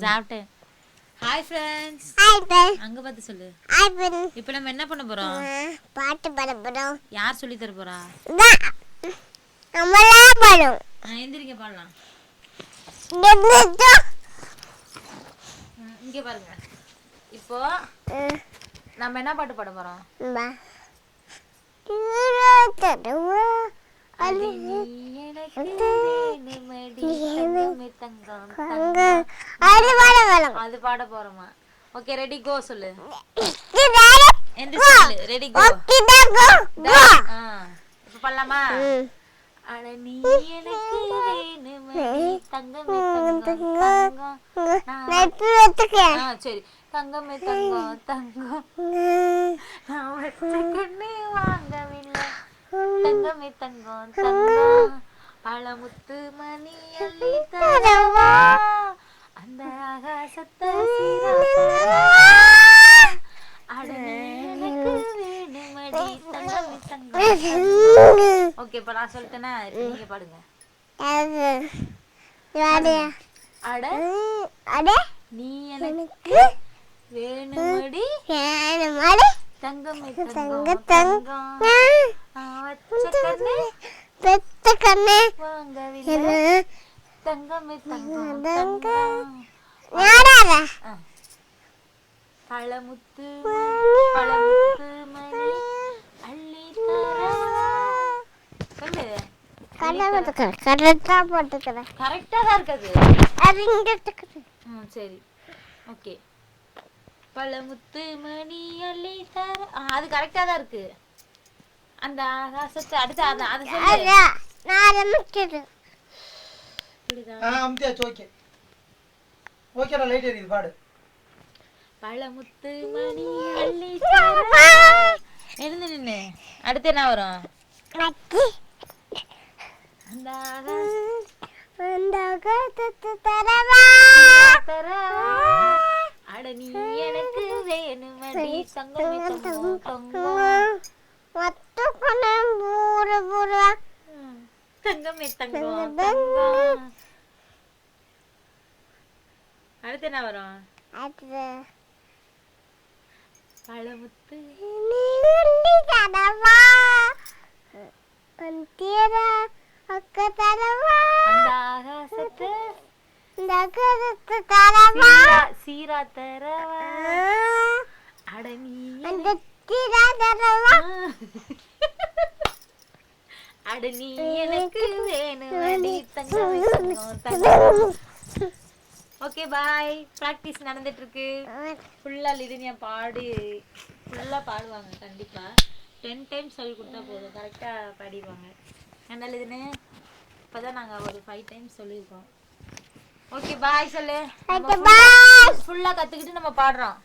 சாப்பிட்டேன். Hi friends. Hi friends. அங்க பார்த்து சொல்லு. Hi friends. இப்போ நம்ம என்ன பண்ண போறோம்? பாட்டு பாட போறோம். யார் சொல்லி தர போறா? நம்மளா பாடுவோம். எந்திரிங்க பாடலாம். இங்க பாருங்க. இப்போ நம்ம என்ன பாட்டு பாட போறோம்? அது பாட போறோமா? ஓகே, ரெடி கோ சொல்லு. Ready go. இப்போ பண்ணலாமா? அட நீ எனக்கு வேணுமடி தங்கமே தங்கம். சரி, தங்கமே தங்கம் தங்கம். நான் வச்ச கண்ணு வாங்கவில்லை. தங்கமே தங்கம் தங்கம். பழமுத்து மணி அள்ளி தரவா. அந்த ஆகாசத்தை அட நீ எனக்கு வேணுமடி தங்கமே தங்கம். ஓகே, இப்போ நான் சொல்லிட்டேன்னா நீங்க பாடுங்க. அட நீ எனக்கு வேணுமடி தங்கமே தங்கம் தங்கம். வச்ச கண்ணு வாங்கவில்லை. தங்கமே தங்கம் தங்கம். பழமுத்து பழமுத்து மணி அள்ளி தரவா. சொல்லு. கரெக்டா போட்டுக்கிறேன். கரெக்டா தான் இருக்குது. சரி, ஓகே. பழமுத்து மணி அள்ளி தர. அது கரெக்டா தான் இருக்கு. அந்த ஆகாசத்தை அடுத்து அது சொல்லு. நான் ஆரம்பிச்சது. ஓகே ஓகேடா, லைட் எரியுது, பாடு. பழமுத்து மணி அள்ளி தர. எழுந்து நின்னு. அடுத்து என்ன வரும்? அந்த ஆகாசத்தை தரவா. அட நீ எனக்கு வேணுமடி தங்கமே தங்கம் தங்கம். தங்கமே தங்கம் தங்கம். அடுத்து என்ன வரும்? பழமுத்து அந்த ஆகாசத்தை சீரா தரவா. அட நீ அட நீ எனக்கு வேணுமடி தங்கமே தங்கம் தங்கம். ஓகே, பாய். ப்ராக்டிஸ் நடந்துட்டு இருக்கு. ஃபுல்லா லிதுனியா ஃபுல்லா பாடுவாங்க கண்டிப்பா. 10 டைம்ஸ் சொல்லி கொடுத்தா போதும், கரெக்டா பாடிடுவாங்க. என்ன லிதுனு இப்பதான் நாங்க ஒரு 5 டைம்ஸ் சொல்லியிருக்கோம். ஓகே, பாய் சொல்லு. ஃபுல்லா கத்துக்கிட்டு நம்ம பாடுறோம்.